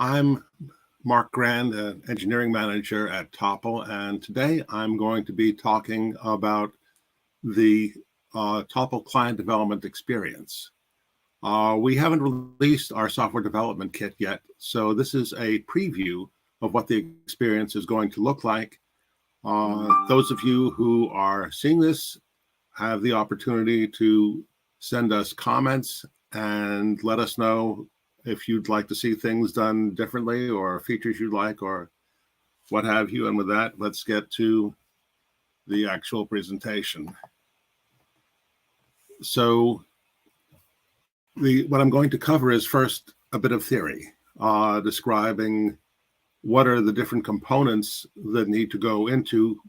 I'm Mark Grand, an engineering manager at Topl, and today I'm going to be talking about the Topl client development experience. We haven't released our software development kit yet, so this is a preview of what the experience is going to look like. Those of you who are seeing this have the opportunity to send us comments and let us know if you'd like to see things done differently or features you'd like or what have you. And with that, let's get to the actual presentation. So what I'm going to cover is first a bit of theory, describing what are the different components that need to go into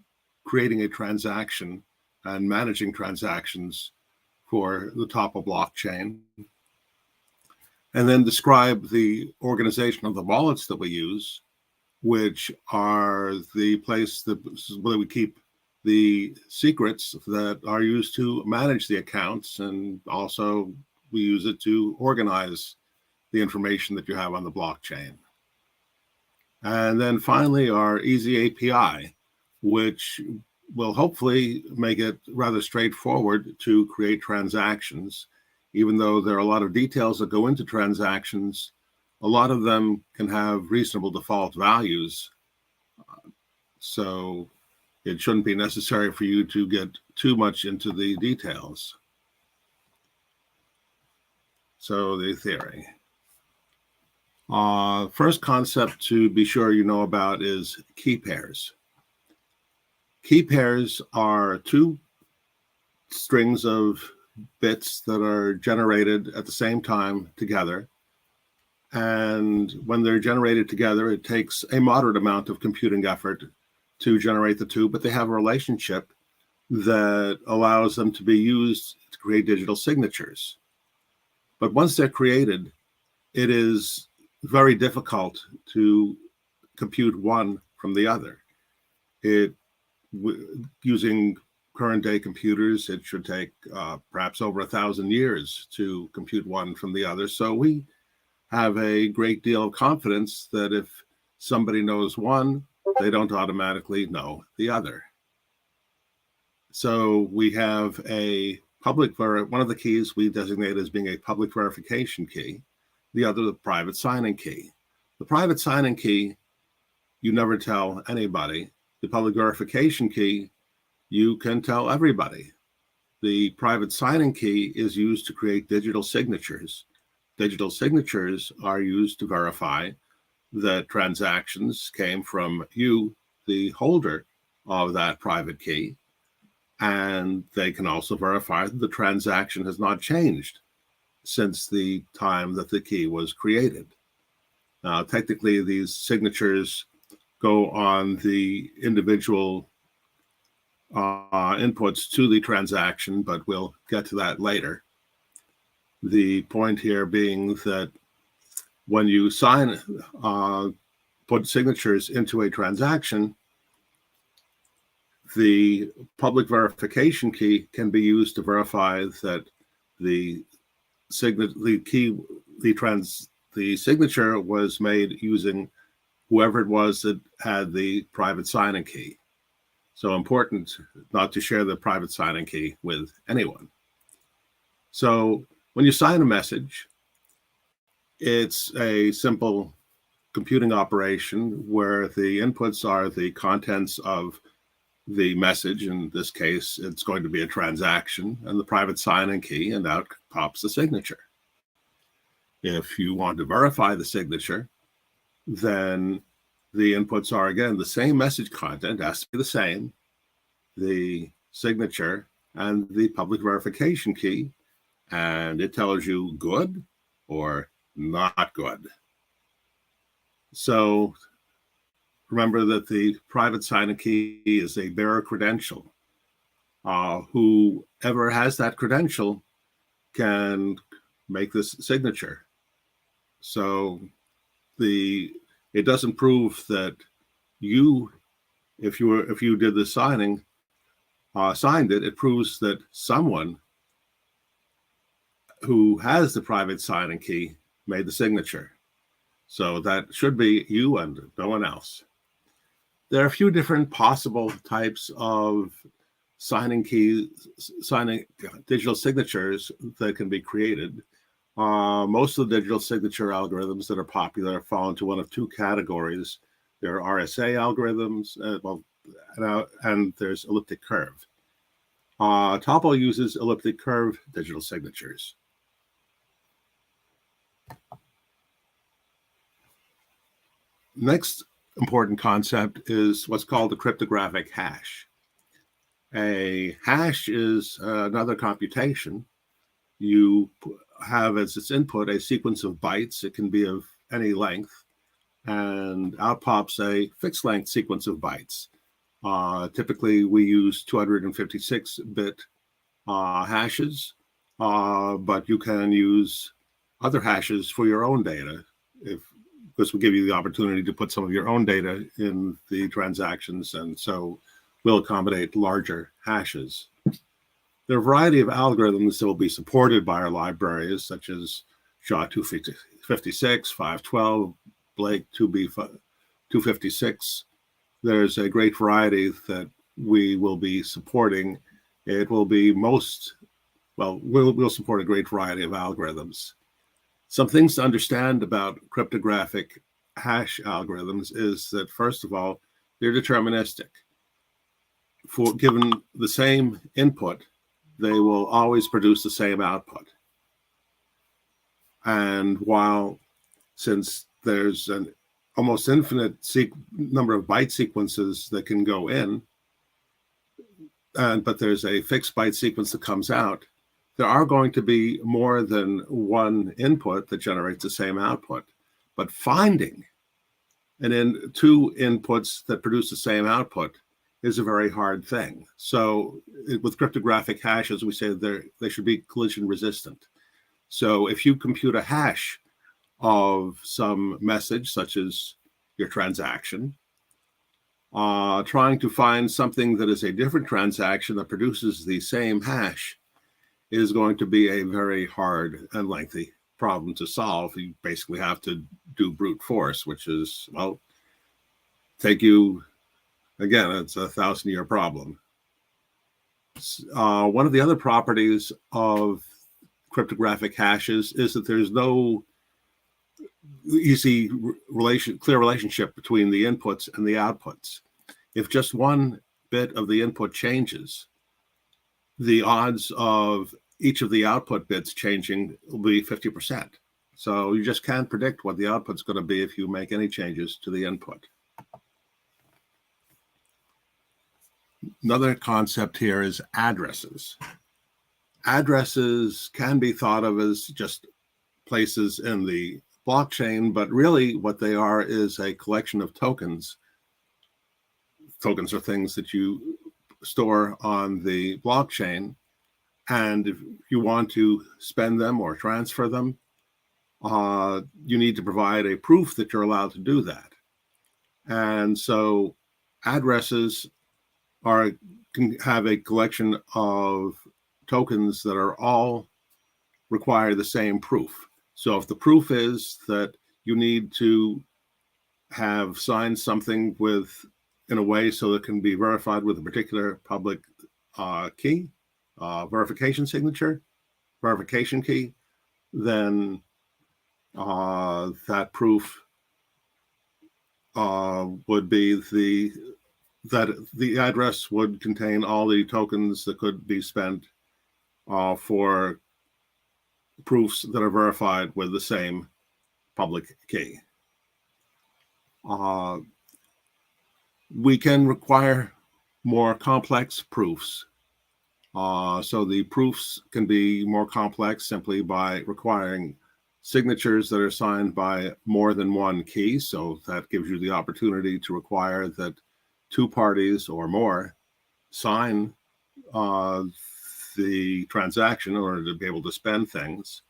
creating a transaction and managing transactions for the Topl blockchain, and then describe the organization of the wallets that we use, which are the place where we keep the secrets that are used to manage the accounts, and also we use it to organize the information that you have on the blockchain. And then finally, our easy API, which will hopefully make it rather straightforward to create transactions. Even though there are a lot of details that go into transactions, a lot of them can have reasonable default values. So it shouldn't be necessary for you to get too much into the details. So the theory. First concept to be sure you know about is key pairs. Key pairs are two strings of bits that are generated at the same time together. And when they're generated together, it takes a moderate amount of computing effort to generate the two, but they have a relationship that allows them to be used to create digital signatures. But once they're created, it is very difficult to compute one from the other. Using current day computers, it should take perhaps over 1,000 years to compute one from the other. So we have a great deal of confidence that if somebody knows one, they don't automatically know the other. So we have a one of the keys we designate as being a public verification key, the other the private signing key. The private signing key, you never tell anybody. The public verification key, you can tell everybody. The private signing key is used to create digital signatures. Digital signatures are used to verify that transactions came from you, the holder of that private key, and they can also verify that the transaction has not changed since the time that the key was created. Now, technically, these signatures go on the individual inputs to the transaction, but we'll get to that later. The point here being that when you put signatures into a transaction, the public verification key can be used to verify that the signature was made using whoever it was that had the private signing key. So important not to share the private signing key with anyone. So when you sign a message, it's a simple computing operation where the inputs are the contents of the message. In this case, it's going to be a transaction, and the private signing key, and out pops the signature. If you want to verify the signature, then the inputs are, again, the same message content, has to be the same, the signature, and the public verification key, and it tells you good or not good. So remember that the private signing key is a bearer credential. Whoever has that credential can make this signature. So it doesn't prove that if you did the signing, signed it. It proves that someone who has the private signing key made the signature. So that should be you and no one else. There are a few different possible types of signing digital signatures that can be created. Most of the digital signature algorithms that are popular fall into one of two categories. There are RSA algorithms, and there's elliptic curve. Topl uses elliptic curve digital signatures. Next important concept is what's called the cryptographic hash. A hash is another computation. You have as its input a sequence of bytes. It can be of any length, and out pops a fixed length sequence of bytes. Typically, we use 256-bit hashes, but you can use other hashes for your own data, because we give you the opportunity to put some of your own data in the transactions, and so we'll accommodate larger hashes. There are a variety of algorithms that will be supported by our libraries, such as SHA-256, 512, Blake 256. There's a great variety that we will be supporting. It will be we'll support a great variety of algorithms. Some things to understand about cryptographic hash algorithms is that, first of all, they're deterministic. Given the same input, they will always produce the same output. And since there's an almost infinite number of byte sequences that can go in, but there's a fixed byte sequence that comes out, there are going to be more than one input that generates the same output. But finding two inputs that produce the same output is a very hard thing. So with cryptographic hashes, we say they should be collision resistant. So if you compute a hash of some message, such as your transaction, trying to find something that is a different transaction that produces the same hash is going to be a very hard and lengthy problem to solve. You basically have to do brute force, which is, take you, again, it's a 1,000-year problem. One of the other properties of cryptographic hashes is that there's no easy clear relationship between the inputs and the outputs. If just one bit of the input changes, the odds of each of the output bits changing will be 50%. So you just can't predict what the output's going to be if you make any changes to the input. Another concept here is addresses. Addresses can be thought of as just places in the blockchain, but really what they are is a collection of tokens. Tokens are things that you store on the blockchain, and if you want to spend them or transfer them, you need to provide a proof that you're allowed to do that. And so addresses can have a collection of tokens that are all require the same proof. So if the proof is that you need to have signed something in a way so that it can be verified with a particular public key, verification key, then that proof would be that the address would contain all the tokens that could be spent for proofs that are verified with the same public key. We can require more complex proofs. So the proofs can be more complex simply by requiring signatures that are signed by more than one key. So that gives you the opportunity to require that two parties or more sign the transaction in order to be able to spend things.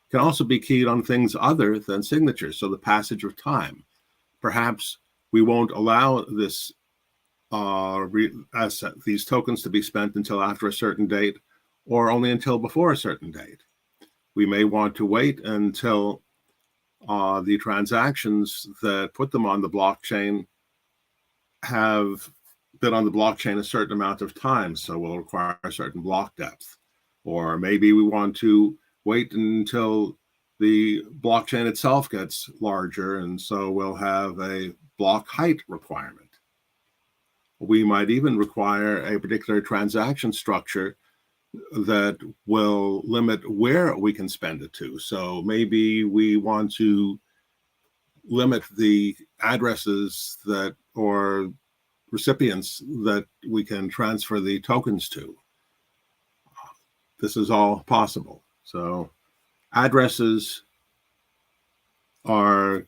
Can also be keyed on things other than signatures. So the passage of time. Perhaps we won't allow these tokens to be spent until after a certain date, or only until before a certain date. We may want to wait until the transactions that put them on the blockchain have been on the blockchain a certain amount of time, so we'll require a certain block depth. Or maybe we want to wait until the blockchain itself gets larger, and so we'll have a block height requirement. We might even require a particular transaction structure that will limit where we can spend it to. So maybe we want to limit the addresses that, or recipients that we can transfer the tokens to. This is all possible. So addresses are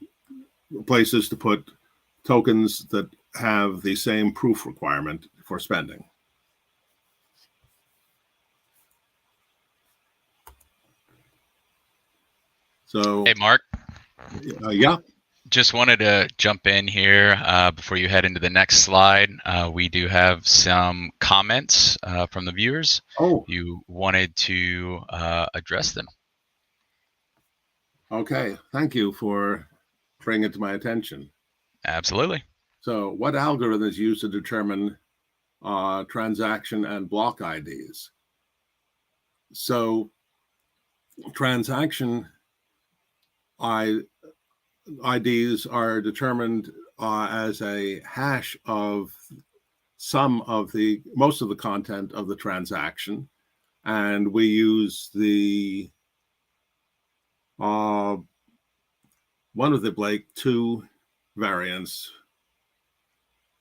places to put tokens that have the same proof requirement for spending. So, hey, Mark. Yeah. Just wanted to jump in here before you head into the next slide. We do have some comments from the viewers. Oh. You wanted to address them. Okay. Thank you for bringing it to my attention. Absolutely. So what algorithm is used to determine transaction and block IDs? So transaction IDs are determined as a hash of most of the content of the transaction, and we use the one of the Blake 2 variants,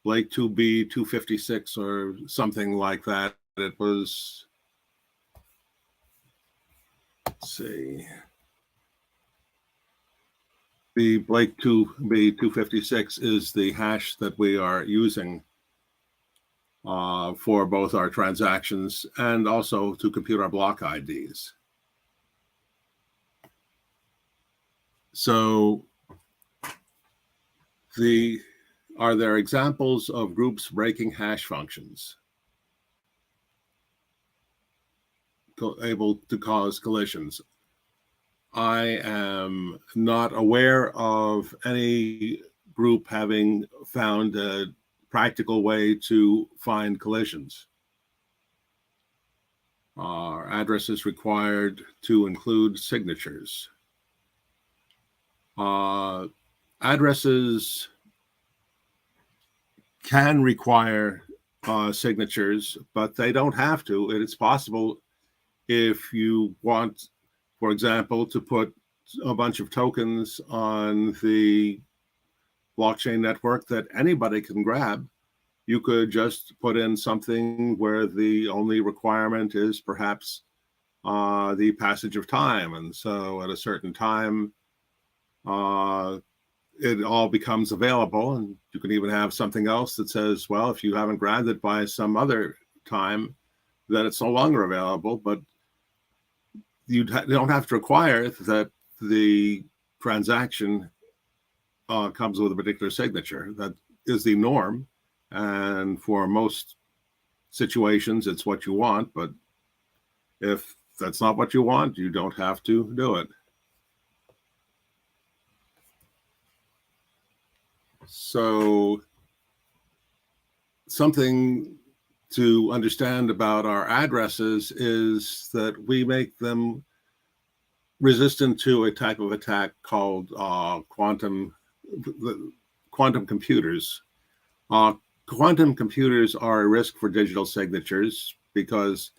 Blake 2B 256 or something like that. It was, let's see, the Blake 2B 256 is the hash that we are using for both our transactions and also to compute our block IDs. So are there examples of groups breaking hash functions able to cause collisions? I am not aware of any group having found a practical way to find collisions. Address is required to include signatures. Addresses can require signatures, but they don't have to. It's possible if you want, for example, to put a bunch of tokens on the blockchain network that anybody can grab, you could just put in something where the only requirement is perhaps the passage of time. And so at a certain time, it all becomes available. And you can even have something else that says, well, if you haven't grabbed it by some other time, then it's no longer available. But you don't have to require that the transaction comes with a particular signature. That is the norm. And for most situations, it's what you want. But if that's not what you want, you don't have to do it. So something to understand about our addresses is that we make them resistant to a type of attack called quantum computers. Quantum computers are a risk for digital signatures because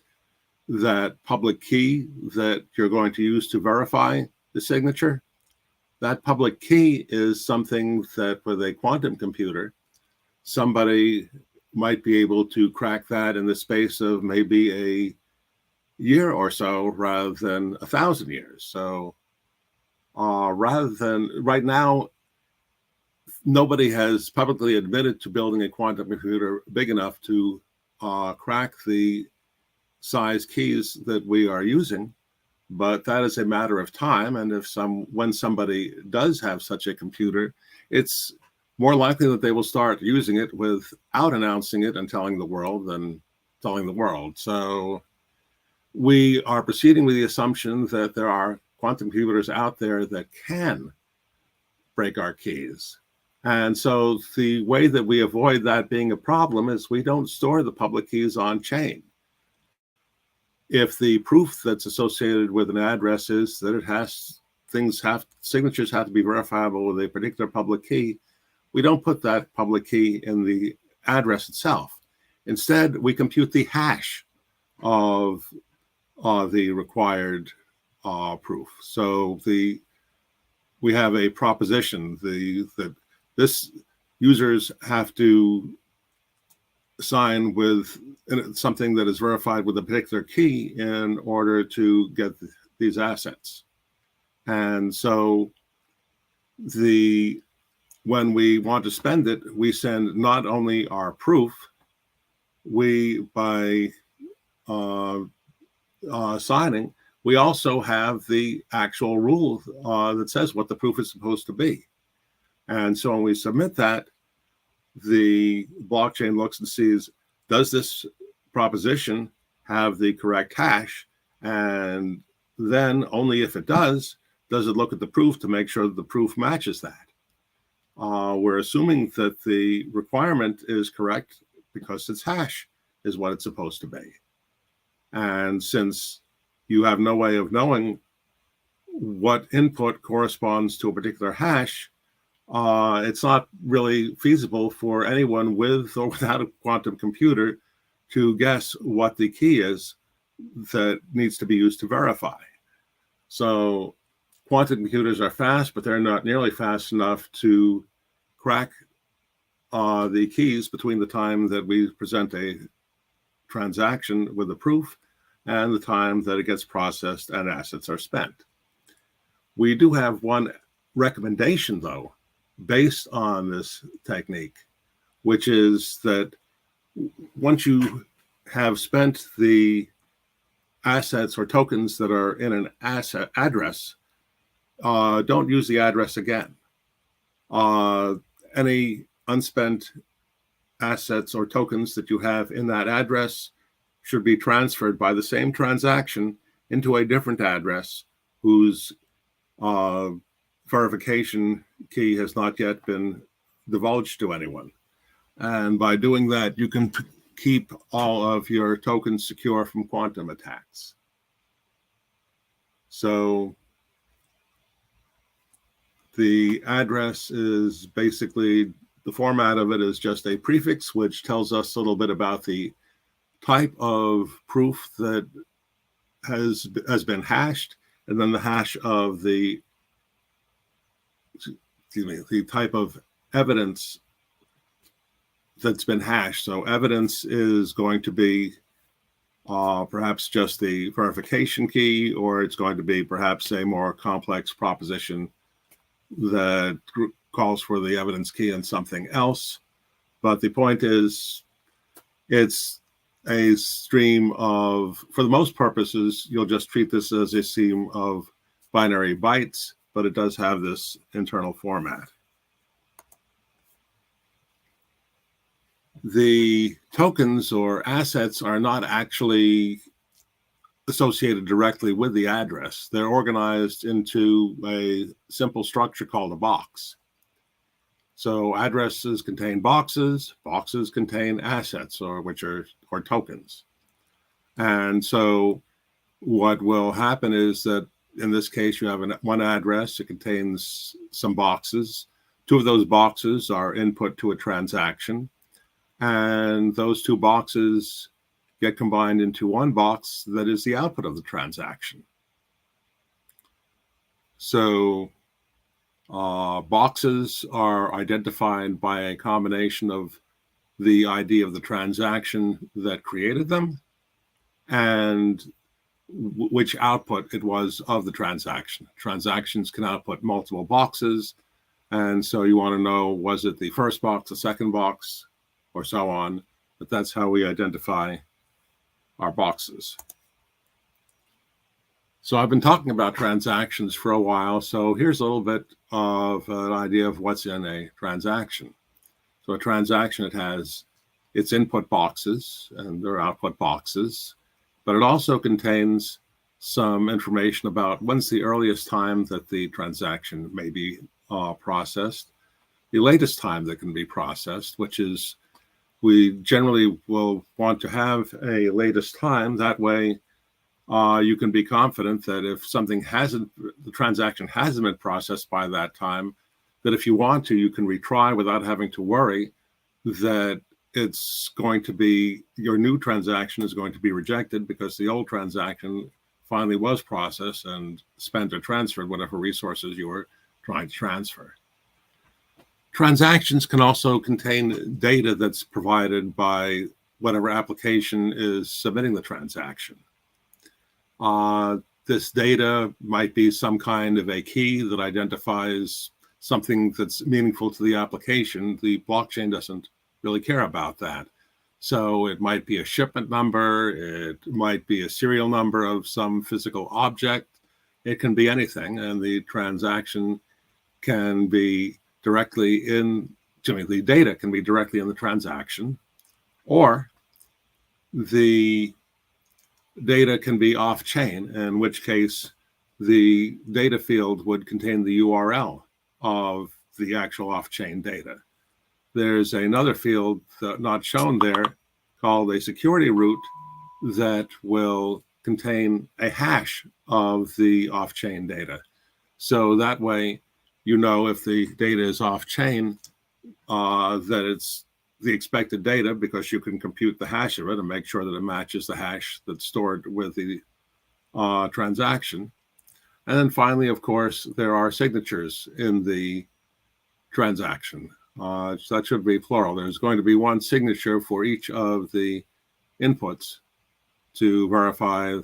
that public key that you're going to use to verify the signature, that public key is something that with a quantum computer, somebody might be able to crack that in the space of maybe a year or so rather than 1,000 years. So rather than right now, nobody has publicly admitted to building a quantum computer big enough to crack the size keys that we are using, but that is a matter of time. And when somebody does have such a computer, it's more likely that they will start using it without announcing it and telling the world than telling the world. So we are proceeding with the assumption that there are quantum computers out there that can break our keys. And so the way that we avoid that being a problem is we don't store the public keys on chain. If the proof that's associated with an address is that it has signatures have to be verifiable with a particular public key, we don't put that public key in the address itself. Instead, we compute the hash of the required proof. So we have a proposition that this users have to sign with something that is verified with a particular key in order to get these assets. And so when we want to spend it, we send not only our proof, by signing, we also have the actual rule that says what the proof is supposed to be. And so when we submit that, the blockchain looks and sees, does this proposition have the correct hash? And then only if it does it look at the proof to make sure that the proof matches that. We're assuming that the requirement is correct because its hash is what it's supposed to be. And since you have no way of knowing what input corresponds to a particular hash, it's not really feasible for anyone with or without a quantum computer to guess what the key is that needs to be used to verify. So quantum computers are fast, but they're not nearly fast enough to crack the keys between the time that we present a transaction with a proof and the time that it gets processed and assets are spent. We do have one recommendation, though, based on this technique, which is that once you have spent the assets or tokens that are in an asset address, don't use the address again. Any unspent assets or tokens that you have in that address should be transferred by the same transaction into a different address whose verification key has not yet been divulged to anyone. And by doing that, you can keep all of your tokens secure from quantum attacks. So the address is basically, the format of it is just a prefix, which tells us a little bit about the type of proof that has been hashed, and then the hash of the type of evidence that's been hashed. So evidence is going to be perhaps just the verification key, or it's going to be perhaps a more complex proposition that calls for the evidence key and something else. But the point is, it's a stream of, for the most purposes, you'll just treat this as a stream of binary bytes, but it does have this internal format. The tokens or assets are not actually associated directly with the address. They're organized into a simple structure called a box. So addresses contain boxes, boxes contain assets, or tokens. And so what will happen is that in this case, you have one address, it contains some boxes. Two of those boxes are input to a transaction, and those two boxes get combined into one box that is the output of the transaction. So boxes are identified by a combination of the ID of the transaction that created them and which output it was of the transaction. Transactions can output multiple boxes, and so you want to know, was it the first box, the second box, or so on. But that's how we identify our boxes. So I've been talking about transactions for a while, so here's a little bit of an idea of what's in a transaction. So a transaction, it has its input boxes and their output boxes, but it also contains some information about when's the earliest time that the transaction may be processed, the latest time that can be processed, which is we generally will want to have a latest time. That way, you can be confident that if something the transaction hasn't been processed by that time, that if you want to, you can retry without having to worry that it's going to be, your new transaction is going to be rejected because the old transaction finally was processed and spent or transferred whatever resources you were trying to transfer. Transactions can also contain data that's provided by whatever application is submitting the transaction. This data might be some kind of a key that identifies something that's meaningful to the application. The blockchain doesn't really care about that. So it might be a shipment number, it might be a serial number of some physical object, it can be anything, and the transaction can be directly the data can be directly in the transaction, or the data can be off-chain, in which case the data field would contain the URL of the actual off-chain data. There's another field not shown there called a security root that will contain a hash of the off-chain data. So that way, you know, if the data is off-chain, that it's the expected data, because you can compute the hash of it and make sure that it matches the hash that's stored with the transaction. And then finally, of course, there are signatures in the transaction. So that should be plural. There's going to be one signature for each of the inputs to verify,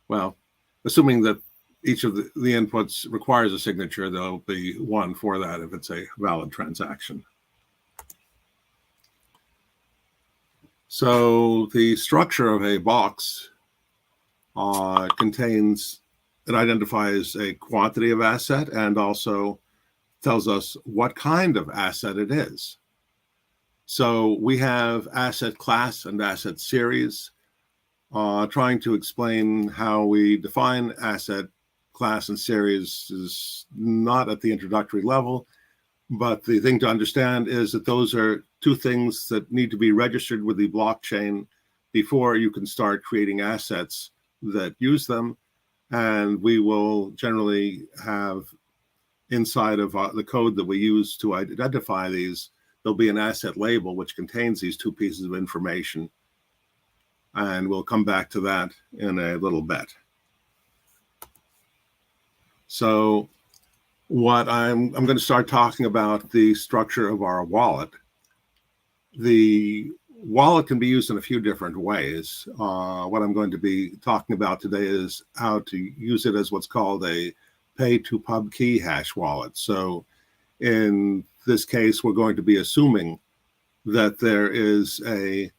well, assuming that each of the inputs requires a signature, there'll be one for that if it's a valid transaction. So the structure of a box it identifies a quantity of asset and also tells us what kind of asset it is. So we have asset class and asset series. Trying to explain how we define asset class and series is not at the introductory level, but the thing to understand is that those are two things that need to be registered with the blockchain before you can start creating assets that use them. And we will generally have inside of the code that we use to identify these, there'll be an asset label which contains these two pieces of information. And we'll come back to that in a little bit. So what I'm going to start talking about the structure of our wallet. The wallet can be used in a few different ways. What I'm going to be talking about today is how to use it as what's called a pay to pub key hash wallet. So in this case, we're going to be assuming that there is a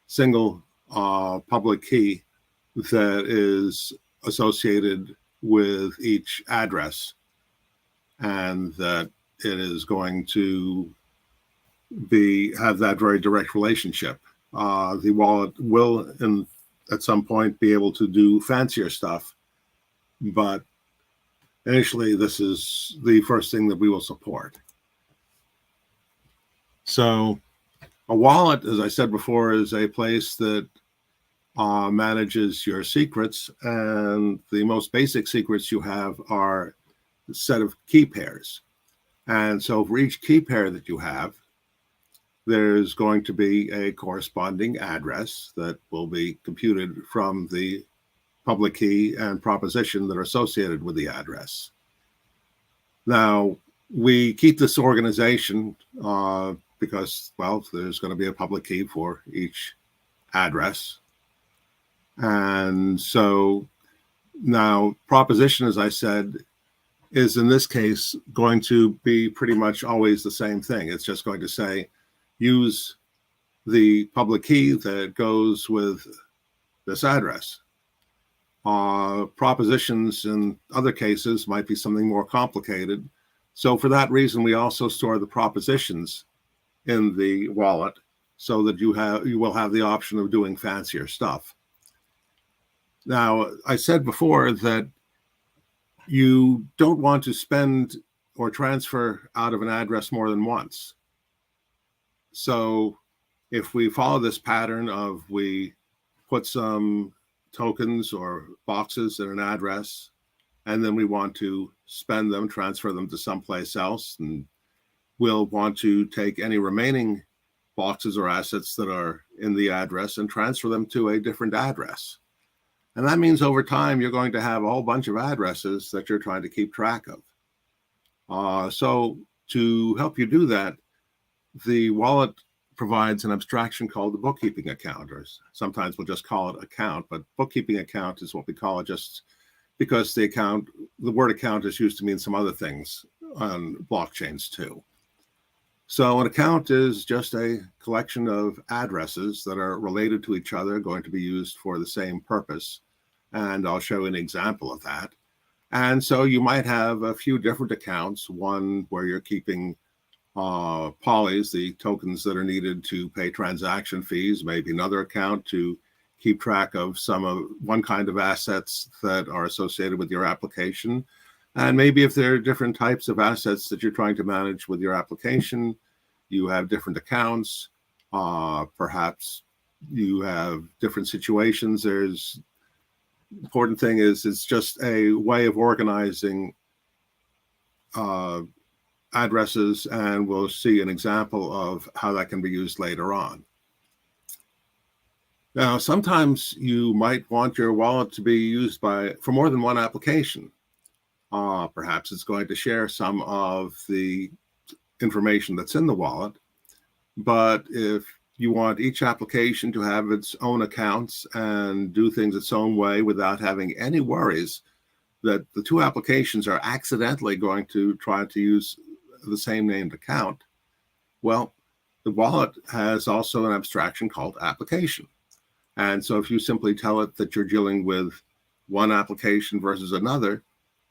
single public key that is associated with each address, and that it is going to have that very direct relationship. The wallet will, at some point, be able to do fancier stuff, but initially, this is the first thing that we will support. So a wallet, as I said before, is a place that manages your secrets, and the most basic secrets you have are a set of key pairs. And so for each key pair that you have, there's going to be a corresponding address that will be computed from the public key and proposition that are associated with the address. Now, we keep this organization because, well, there's going to be a public key for each address. And so now proposition, as I said, is in this case going to be pretty much always the same thing. It's just going to say, use the public key that goes with this address. Propositions in other cases might be something more complicated. So for that reason, we also store the propositions in the wallet so that you will have the option of doing fancier stuff. Now, I said before that you don't want to spend or transfer out of an address more than once. So if we follow this pattern of we put some tokens or boxes in an address, and then we want to spend them, transfer them to someplace else, and we'll want to take any remaining boxes or assets that are in the address and transfer them to a different address. And that means over time, you're going to have a whole bunch of addresses that you're trying to keep track of. So to help you do that, the wallet provides an abstraction called the bookkeeping account, or sometimes we'll just call it account, but bookkeeping account is what we call it just because the word account is used to mean some other things on blockchains too. So an account is just a collection of addresses that are related to each other, going to be used for the same purpose. And I'll show you an example of that. And so you might have a few different accounts, one where you're keeping polys, the tokens that are needed to pay transaction fees, maybe another account to keep track of one kind of assets that are associated with your application. And maybe if there are different types of assets that you're trying to manage with your application, you have different accounts. Perhaps you have different situations. Important thing is it's just a way of organizing addresses, and we'll see an example of how that can be used later on. Now, sometimes you might want your wallet to be used for more than one application. Perhaps it's going to share some of the information that's in the wallet, but if you want each application to have its own accounts and do things its own way without having any worries that the two applications are accidentally going to try to use the same named account, well, the wallet has also an abstraction called application. And so if you simply tell it that you're dealing with one application versus another,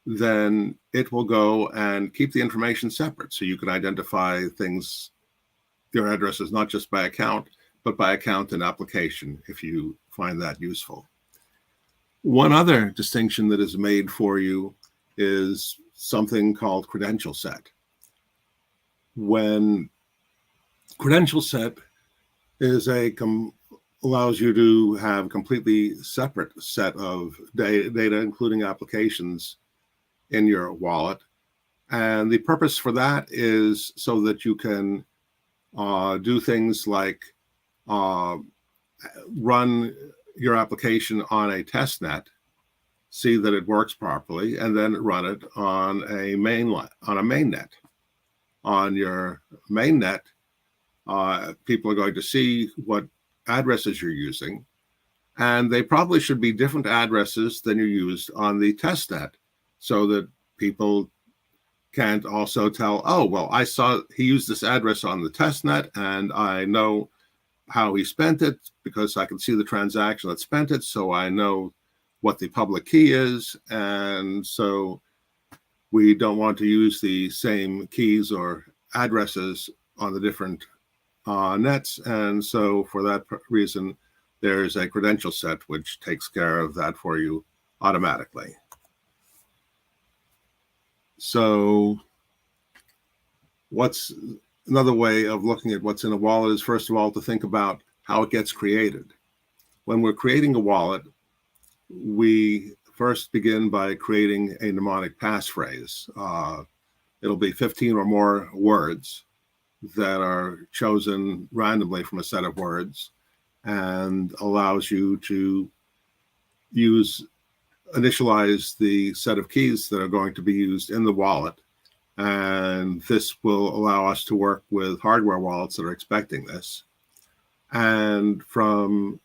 then it will go and keep the information separate. So you can identify things, your addresses, not just by account, but by account and application, if you find that useful. One other distinction that is made for you is something called credential set. When credential set is allows you to have completely separate set of data, including applications in your wallet. And the purpose for that is so that you can do things like run your application on a test net, see that it works properly, and then run it on a mainnet. On your mainnet, people are going to see what addresses you're using, and they probably should be different addresses than you used on the test net, so that people can't also tell, oh, well, I saw he used this address on the test net, and I know how he spent it because I can see the transaction that spent it, so I know what the public key is, and so we don't want to use the same keys or addresses on the different nets, and so for that reason, there's a credential set which takes care of that for you automatically. So what's another way of looking at what's in a wallet is, first of all, to think about how it gets created. When we're creating a wallet, we first begin by creating a mnemonic passphrase. It'll be 15 or more words that are chosen randomly from a set of words and allows you to initialize the set of keys that are going to be used in the wallet. And this will allow us to work with hardware wallets that are expecting this. And from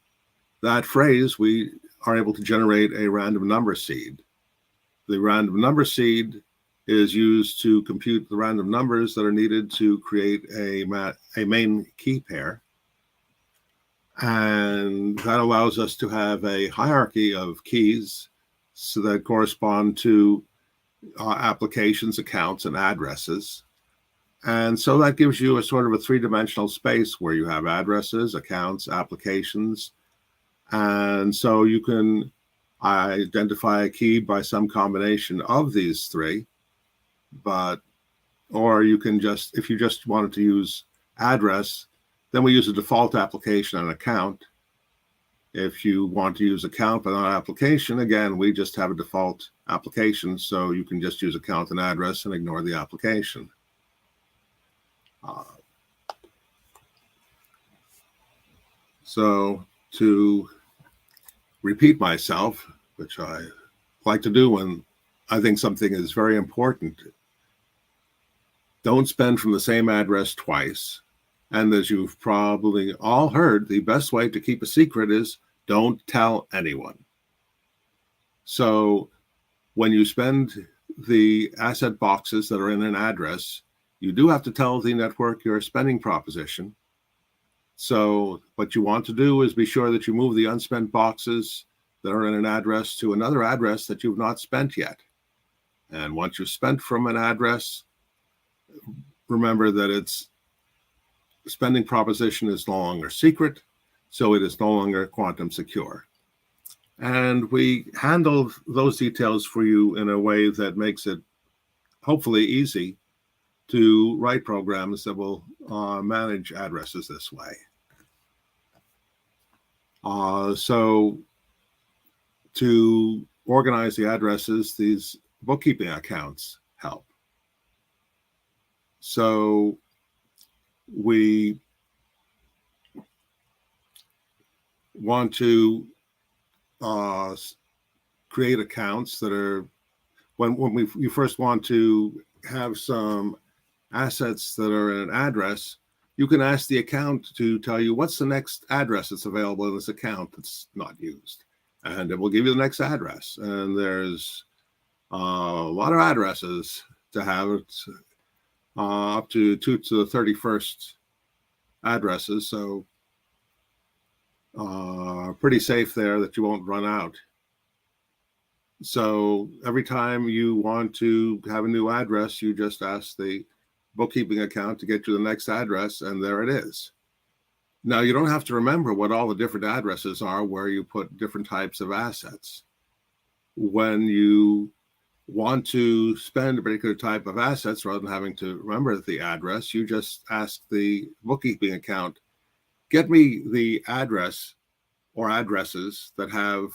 that phrase, we are able to generate a random number seed. The random number seed is used to compute the random numbers that are needed to create a main key pair. And that allows us to have a hierarchy of keys so that correspond to applications, accounts, and addresses. And so that gives you a sort of a three-dimensional space where you have addresses, accounts, applications. And so you can identify a key by some combination of these three, but or you can just, if you just wanted to use address, then we use a default application and account. If you want to use account but not application, again, we just have a default application, so you can just use account and address and ignore the application. So to repeat myself, which I like to do when I think something is very important, don't spend from the same address twice. And as you've probably all heard, the best way to keep a secret is don't tell anyone. So when you spend the asset boxes that are in an address, you do have to tell the network your spending proposition. So what you want to do is be sure that you move the unspent boxes that are in an address to another address that you've not spent yet. And once you've spent from an address, remember that its spending proposition is no longer secret, so it is no longer quantum secure. And we handle those details for you in a way that makes it hopefully easy to write programs that will manage addresses this way. So to organize the addresses, these bookkeeping accounts help. So we want to create accounts that are, when you first want to have some assets that are in an address, you can ask the account to tell you what's the next address that's available in this account that's not used. And it will give you the next address. And there's a lot of addresses to have. It's up to 2 to the 31st addresses. So pretty safe there that you won't run out. So every time you want to have a new address, you just ask the bookkeeping account to get you the next address, and there it is. Now, you don't have to remember what all the different addresses are where you put different types of assets. When you want to spend a particular type of assets, rather than having to remember the address, you just ask the bookkeeping account, get me the address or addresses that have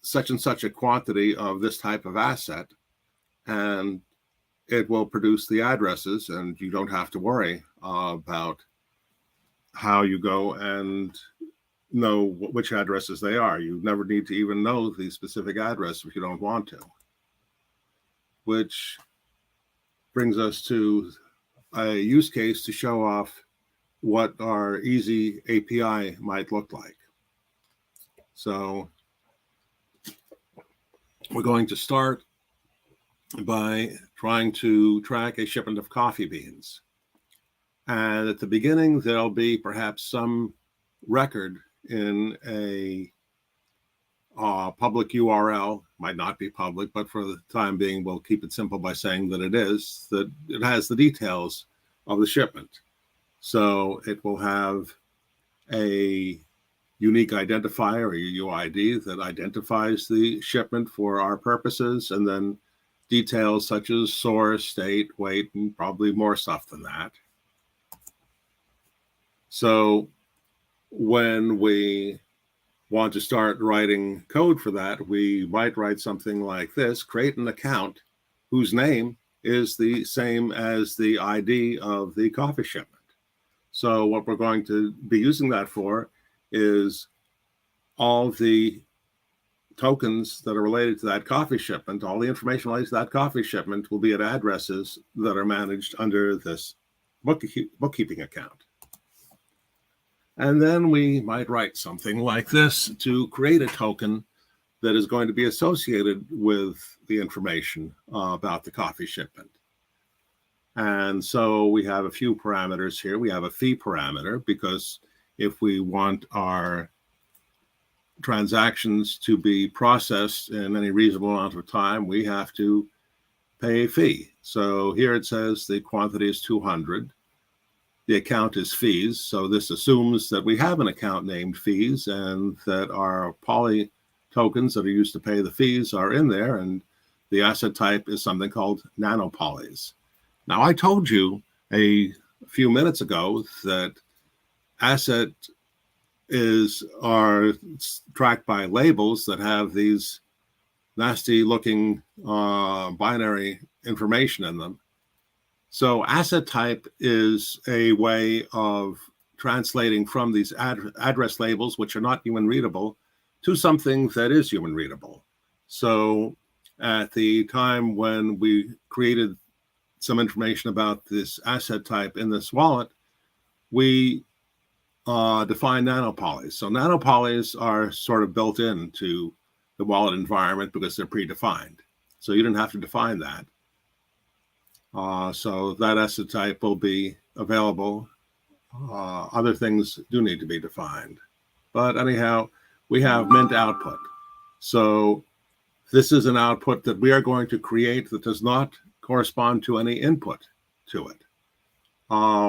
such and such a quantity of this type of asset, and it will produce the addresses, and you don't have to worry about how you go and know which addresses they are. You never need to even know the specific address if you don't want to. Which brings us to a use case to show off what our easy API might look like. So we're going to start by trying to track a shipment of coffee beans. And at the beginning, there'll be perhaps some record in a public URL, might not be public, but for the time being, we'll keep it simple by saying that it is, that it has the details of the shipment. So it will have a unique identifier, or UID, that identifies the shipment for our purposes, and then details such as source, date, weight, and probably more stuff than that. So when we want to start writing code for that, we might write something like this: create an account whose name is the same as the ID of the coffee shipment. So what we're going to be using that for is all the tokens that are related to that coffee shipment, all the information related to that coffee shipment will be at addresses that are managed under this bookkeeping account. And then we might write something like this to create a token that is going to be associated with the information about the coffee shipment. And so we have a few parameters here. We have a fee parameter, because if we want our transactions to be processed in any reasonable amount of time, we have to pay a fee. So here it says the quantity is 200. The account is fees. So this assumes that we have an account named fees and that our poly tokens that are used to pay the fees are in there. And the asset type is something called nanopolys. Now, I told you a few minutes ago that asset are tracked by labels that have these nasty looking binary information in them. So asset type is a way of translating from these address labels, which are not human readable, to something that is human readable. So at the time when we created some information about this asset type in this wallet, we define nanopolys. So nanopolys are sort of built into the wallet environment because they're predefined. So you didn't have to define that. So that asset type will be available. Other things do need to be defined. But anyhow, we have mint output. So this is an output that we are going to create that does not correspond to any input to it.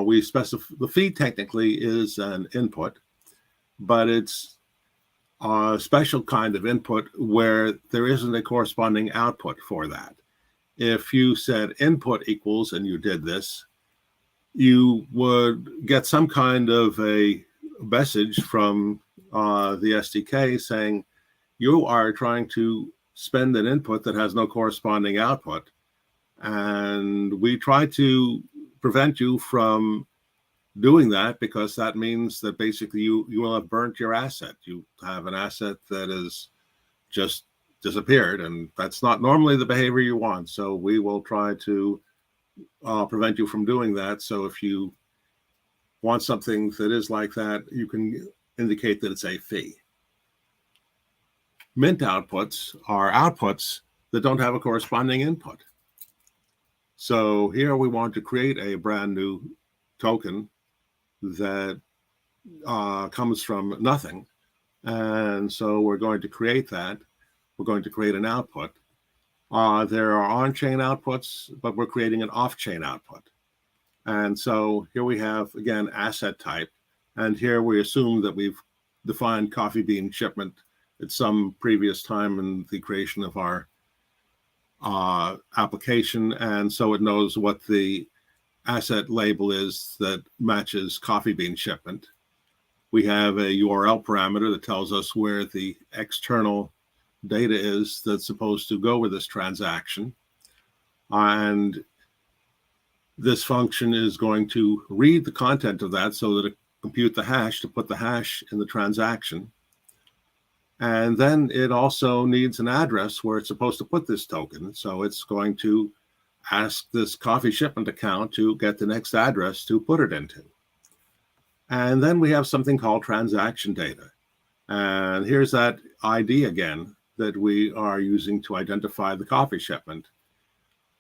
We specify the feed technically is an input, but it's a special kind of input where there isn't a corresponding output for that. If you said input equals and you did this, you would get some kind of a message from the SDK saying you are trying to spend an input that has no corresponding output. And we try to prevent you from doing that because that means that basically you will have burnt your asset. You have an asset that is just disappeared, and that's not normally the behavior you want. So we will try to prevent you from doing that. So if you want something that is like that, you can indicate that it's a fee. Mint outputs are outputs that don't have a corresponding input. So here we want to create a brand new token that comes from nothing. And so we're going to create that. We're going to create an output. There are on-chain outputs, but we're creating an off-chain output. And so here we have, again, asset type. And here we assume that we've defined coffee bean shipment at some previous time in the creation of our application. And so it knows what the asset label is that matches coffee bean shipment. We have a URL parameter that tells us where the external data is that's supposed to go with this transaction. And this function is going to read the content of that so that it compute the hash to put the hash in the transaction. And then it also needs an address where it's supposed to put this token. So it's going to ask this coffee shipment account to get the next address to put it into. And then we have something called transaction data. And here's that ID again that we are using to identify the coffee shipment.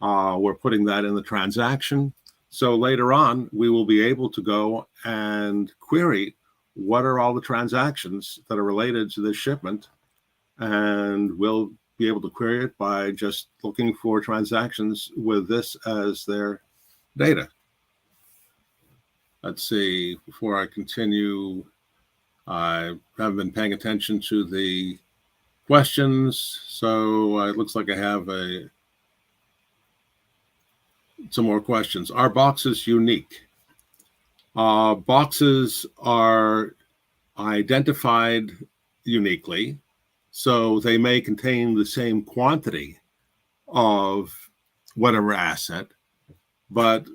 We're putting that in the transaction. So later on, we will be able to go and query what are all the transactions that are related to this shipment. And we'll be able to query it by just looking for transactions with this as their data. Let's see, before I continue, I haven't been paying attention to the questions. So it looks like I have some more questions. Are boxes unique? Boxes are identified uniquely, so they may contain the same quantity of whatever asset, but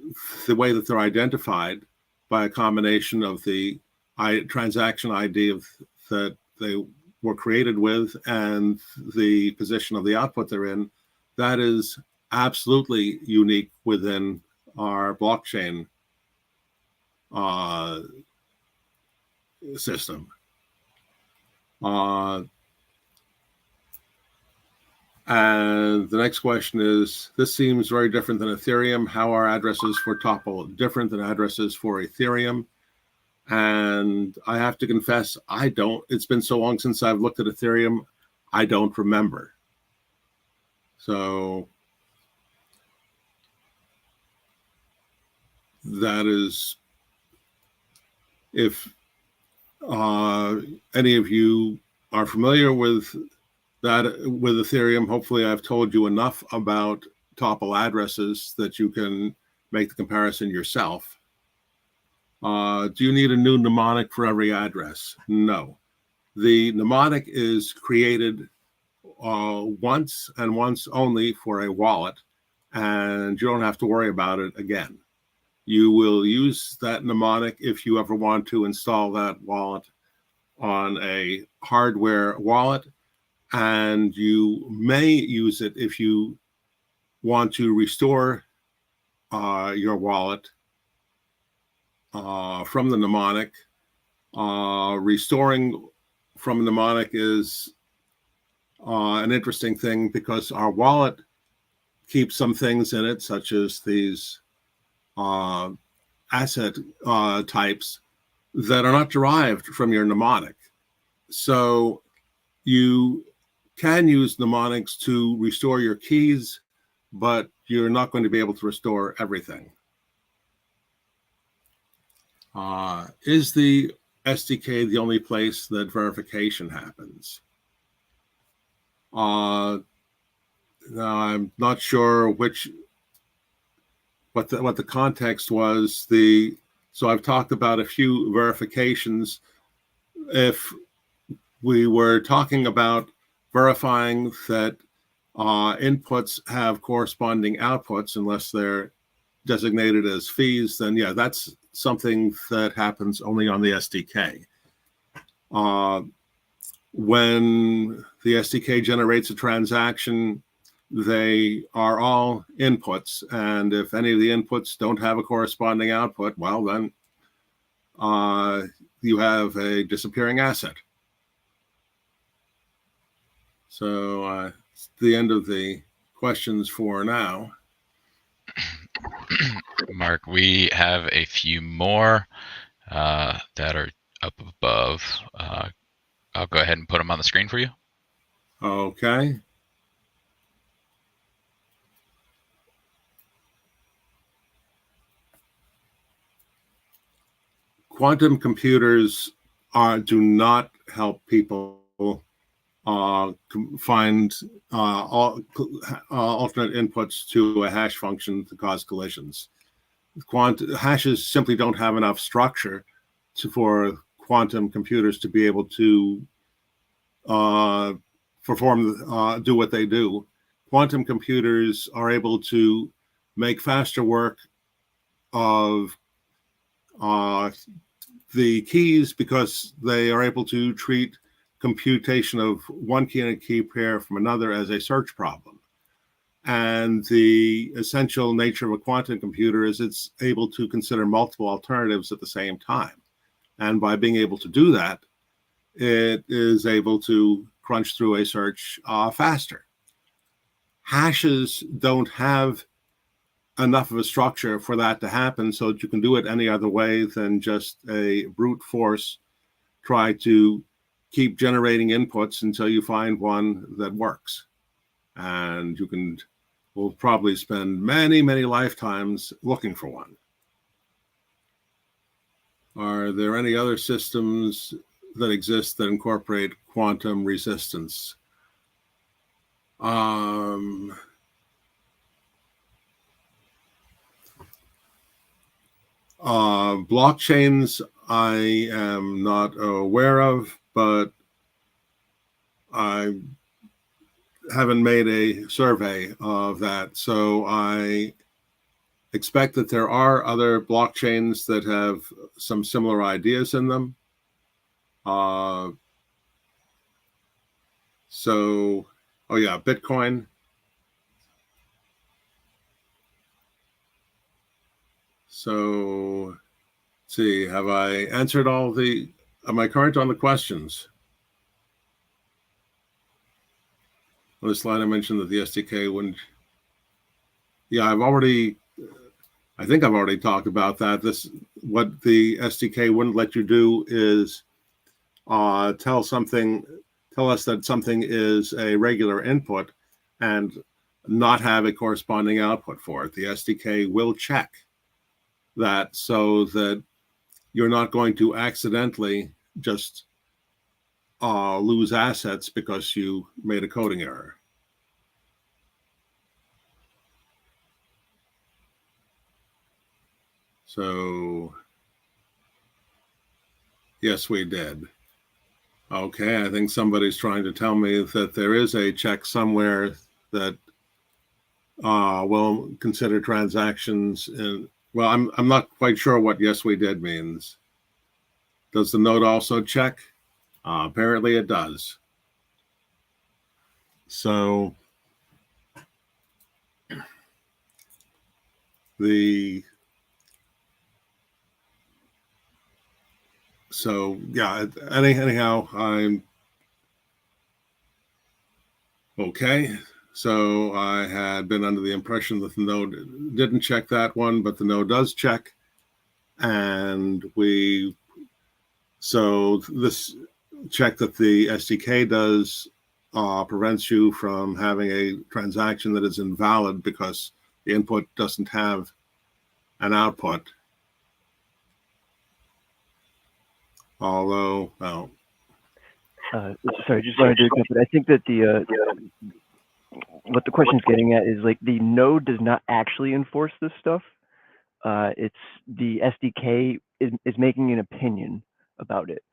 the way that they're identified by a combination of the transaction ID that they were created with and the position of the output they're in, that is absolutely unique within our blockchain system. And the next question is, this seems very different than Ethereum. How are addresses for Topl different than addresses for Ethereum? And I have to confess, I don't. It's been so long since I've looked at Ethereum, I don't remember. So that is, if any of you are familiar with that, with Ethereum, hopefully I've told you enough about Topl addresses that you can make the comparison yourself. Do you need a new mnemonic for every address? No. The mnemonic is created once and once only for a wallet, and you don't have to worry about it again. You will use that mnemonic if you ever want to install that wallet on a hardware wallet, and you may use it if you want to restore your wallet from the mnemonic. Restoring from a mnemonic is an interesting thing because our wallet keeps some things in it, such as these asset types that are not derived from your mnemonic. So you can use mnemonics to restore your keys, but you're not going to be able to restore everything. Is the SDK the only place that verification happens? Now I'm not sure what the context was. So I've talked about a few verifications. If we were talking about verifying that inputs have corresponding outputs, unless they're designated as fees, then yeah, that's something that happens only on the SDK. When the SDK generates a transaction, they are all inputs, and if any of the inputs don't have a corresponding output, well, then you have a disappearing asset. So it's the end of the questions for now. Mark, we have a few more that are up above. I'll go ahead and put them on the screen for you. Okay. Quantum computers do not help people find alternate inputs to a hash function to cause collisions. Hashes simply don't have enough structure for quantum computers to be able to do what they do. Quantum computers are able to make faster work of the keys because they are able to treat computation of one key in a key pair from another as a search problem. And the essential nature of a quantum computer is it's able to consider multiple alternatives at the same time. And by being able to do that, it is able to crunch through a search faster. Hashes don't have enough of a structure for that to happen, so that you can do it any other way than just a brute force try to keep generating inputs until you find one that works. And will probably spend many, many lifetimes looking for one. Are there any other systems that exist that incorporate quantum resistance? Blockchains I am not aware of, but I haven't made a survey of that. So I expect that there are other blockchains that have some similar ideas in them. Bitcoin. So, let's see, have I answered am I current on the questions? On this slide, I mentioned that the SDK wouldn't. Yeah, I think I've already talked about that. What the SDK wouldn't let you do is tell us that something is a regular input and not have a corresponding output for it. The SDK will check that so that you're not going to accidentally just lose assets because you made a coding error. So, yes, we did. Okay, I think somebody's trying to tell me that there is a check somewhere that will consider transactions in. Well, I'm not quite sure what yes we did means. Does the node also check? Apparently it does. So yeah, anyhow, I'm okay. So I had been under the impression that the node didn't check that one, but the node does check. And so this check that the SDK does prevents you from having a transaction that is invalid because the input doesn't have an output. Although, well, sorry, just wanted to, but I think that what the question's getting at is like the node does not actually enforce this stuff. It's the SDK is making an opinion about it,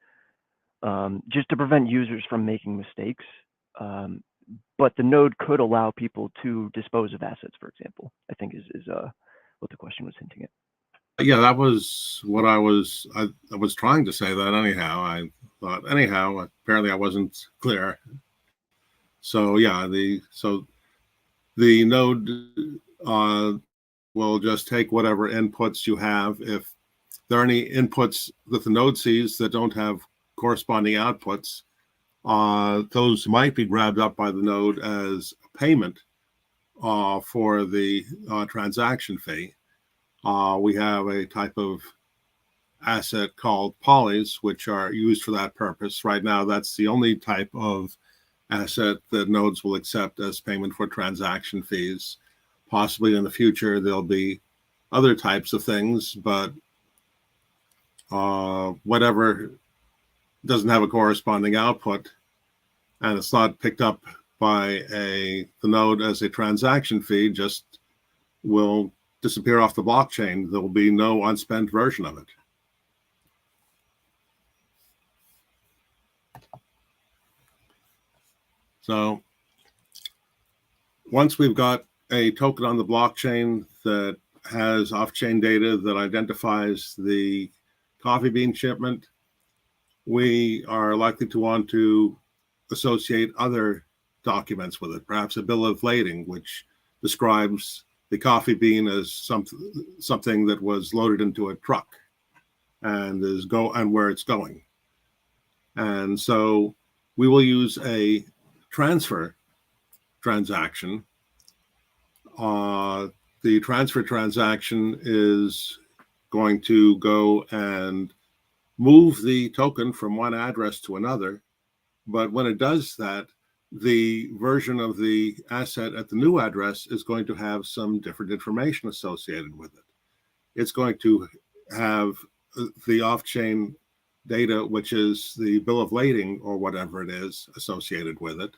just to prevent users from making mistakes. But the node could allow people to dispose of assets, for example, I think is what the question was hinting at. yeah, that was what I was trying to say that anyhow. I thought anyhow, apparently I wasn't clear. So yeah, the node will just take whatever inputs you have. If there are any inputs that the node sees that don't have corresponding outputs, those might be grabbed up by the node as a payment for the transaction fee. We have a type of asset called polys, which are used for that purpose. Right now, that's the only type of asset that nodes will accept as payment for transaction fees. Possibly in the future, there'll be other types of things, but whatever doesn't have a corresponding output and it's not picked up by the node as a transaction fee, just will disappear off the blockchain. There will be no unspent version of it. So once we've got a token on the blockchain that has off-chain data that identifies the coffee bean shipment, we are likely to want to associate other documents with it, perhaps a bill of lading, which describes the coffee bean as something that was loaded into a truck and where it's going. And so we will use a transfer transaction. The transfer transaction is going to go and move the token from one address to another. But when it does that, the version of the asset at the new address is going to have some different information associated with it. It's going to have the off-chain data, which is the bill of lading or whatever it is associated with it.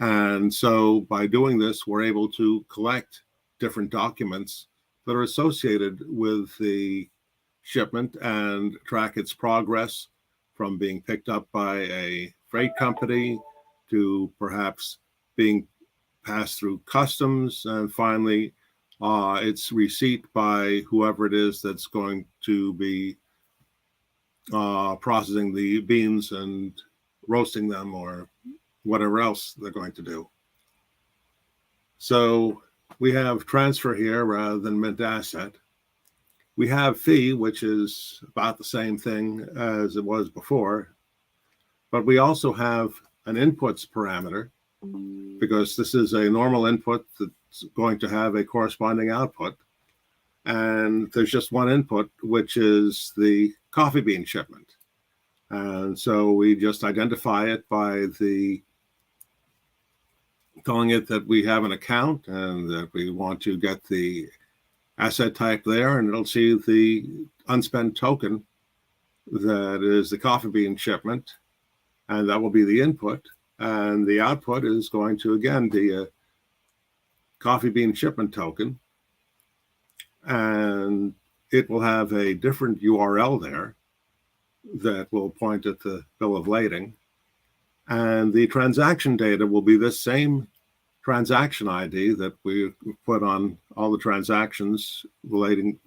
And so by doing this, we're able to collect different documents that are associated with the shipment and track its progress from being picked up by a freight company to perhaps being passed through customs, and finally its receipt by whoever it is that's going to be processing the beans and roasting them or whatever else they're going to do. So we have transfer here rather than mint asset. We have fee, which is about the same thing as it was before, but we also have an inputs parameter because this is a normal input that's going to have a corresponding output. And there's just one input, which is the coffee bean shipment. And so we just identify it by telling it that we have an account and that we want to get the asset type there, and it'll see the unspent token that is the coffee bean shipment, and that will be the input. And the output is going to, again, be a coffee bean shipment token. And it will have a different URL there that will point at the bill of lading. And the transaction data will be this same transaction ID that we put on all the transactions relating,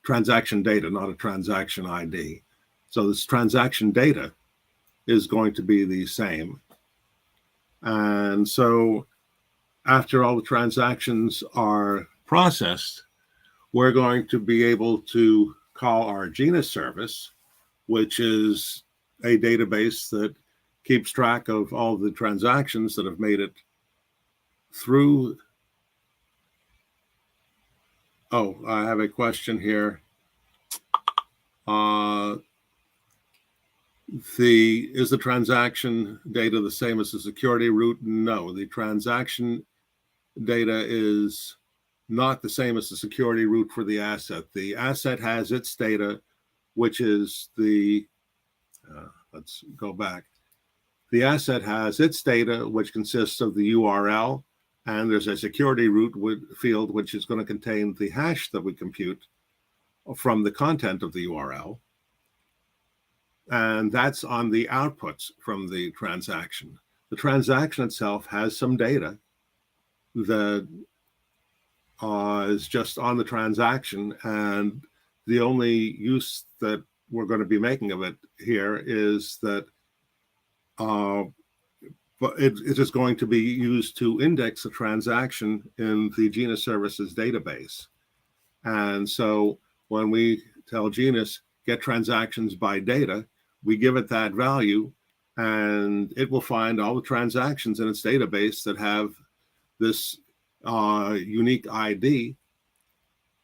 transaction data, not a transaction ID. So this transaction data is going to be the same. And so after all the transactions are processed, we're going to be able to call our genus service, which is a database that keeps track of all the transactions that have made it through. Oh, I have a question here. Is the transaction data the same as the security root? No, the transaction data is not the same as the security root for the asset. The asset has its data, which is the, let's go back. The asset has its data, which consists of the URL, and there's a security root field, which is going to contain the hash that we compute from the content of the URL. And that's on the outputs from the transaction. The transaction itself has some data that is just on the transaction, and the only use that we're going to be making of it here is that but it is going to be used to index a transaction in the genus services database. And so when we tell genus, get transactions by data, we give it that value, and it will find all the transactions in its database that have this unique ID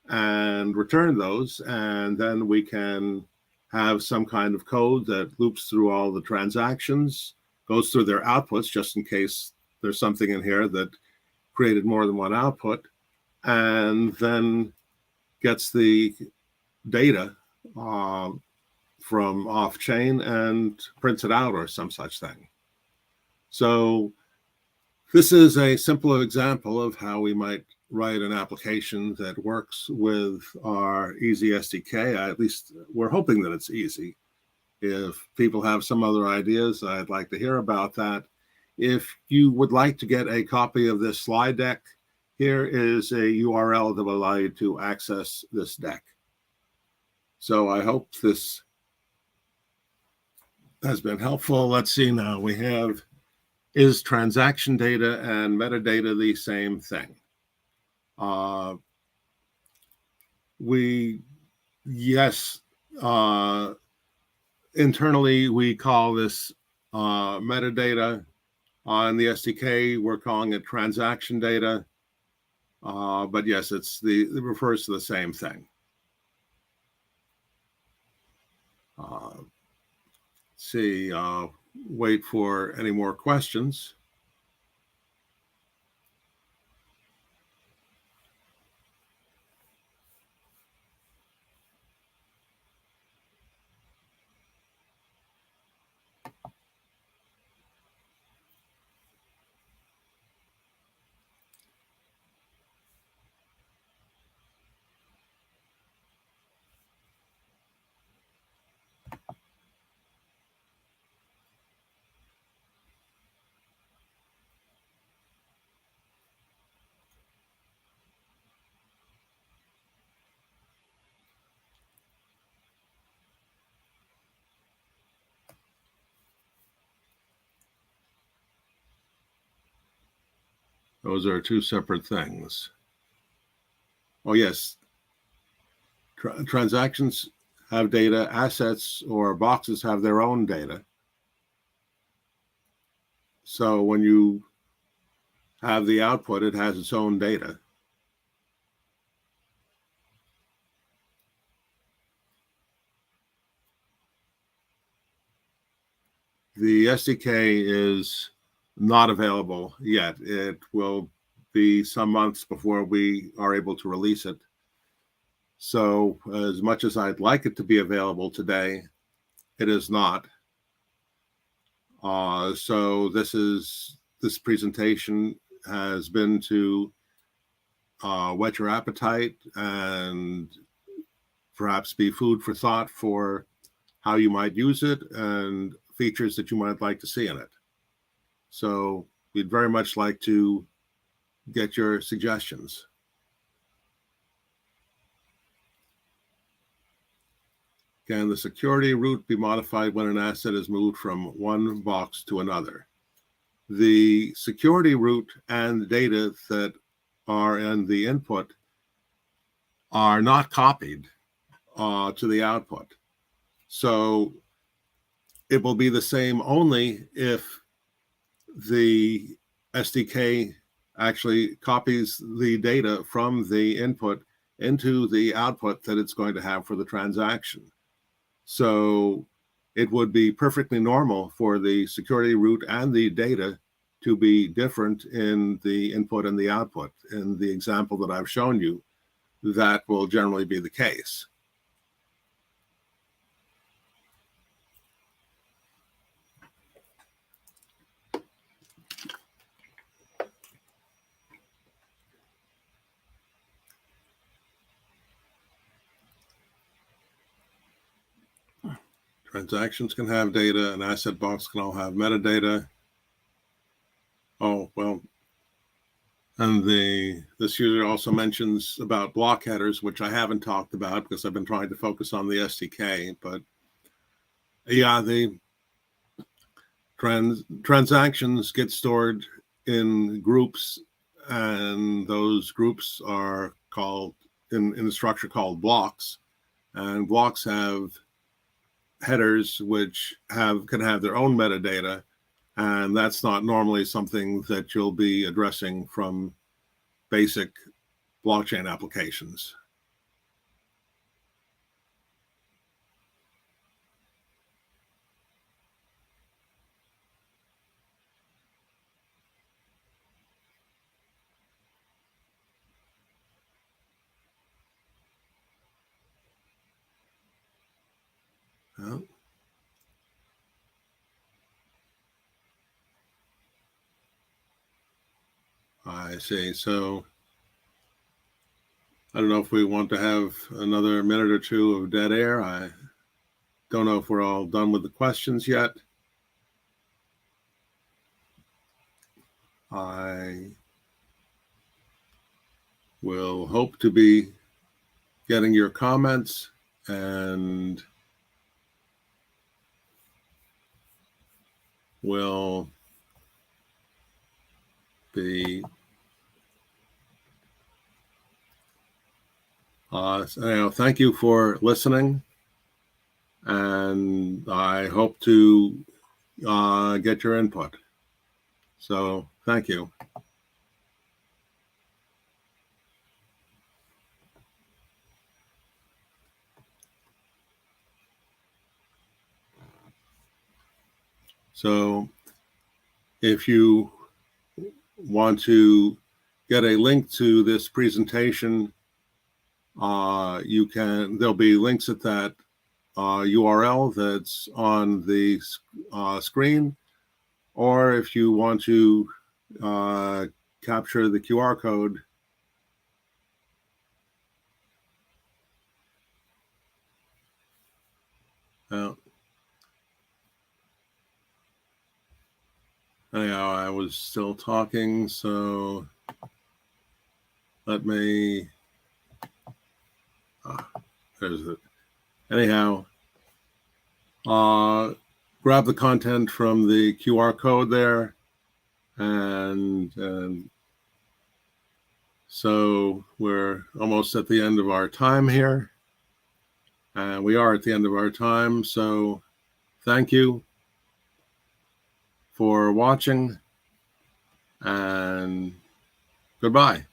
and return those. And then we can have some kind of code that loops through all the transactions, goes through their outputs just in case there's something in here that created more than one output, and then gets the data from off-chain and prints it out or some such thing. So this is a simple example of how we might write an application that works with our easy SDK. At least we're hoping that it's easy. If people have some other ideas, I'd like to hear about that. If you would like to get a copy of this slide deck, here is a URL that will allow you to access this deck. So I hope this has been helpful. Let's see now. We have, is transaction data and metadata the same thing? Yes. Internally, we call this metadata. On the SDK, we're calling it transaction data. But yes, it refers to the same thing. Let's see, wait for any more questions. Those are two separate things. Oh, yes. Transactions have data, assets or boxes have their own data. So when you have the output, it has its own data. The SDK is not available yet. It will be some months before we are able to release it. So as much as I'd like it to be available today, it is not. So this presentation has been to whet your appetite and perhaps be food for thought for how you might use it and features that you might like to see in it. So we'd very much like to get your suggestions. Can the security root be modified when an asset is moved from one box to another? The security root and data that are in the input are not copied to the output. So it will be the same only if the SDK actually copies the data from the input into the output that it's going to have for the transaction. So it would be perfectly normal for the security root and the data to be different in the input and the output. In the example that I've shown you, that will generally be the case. Transactions can have data, an asset box can all have metadata. Oh, well, and this user also mentions about block headers, which I haven't talked about because I've been trying to focus on the SDK. But yeah, the transactions get stored in groups, and those groups are called in the structure called blocks, and blocks have headers which can have their own metadata, and that's not normally something that you'll be addressing from basic blockchain applications. Well, I see. So I don't know if we want to have another minute or two of dead air. I don't know if we're all done with the questions yet. I will hope to be getting your comments, and will be thank you for listening, and I hope to get your input. So thank you. So if you want to get a link to this presentation, there'll be links at that URL that's on the screen, or if you want to capture the QR code, anyhow, I was still talking, so let me, there's it. Anyhow, grab the content from the QR code there, and so we're almost at the end of our time here, and we are at the end of our time, so thank you for watching, and goodbye.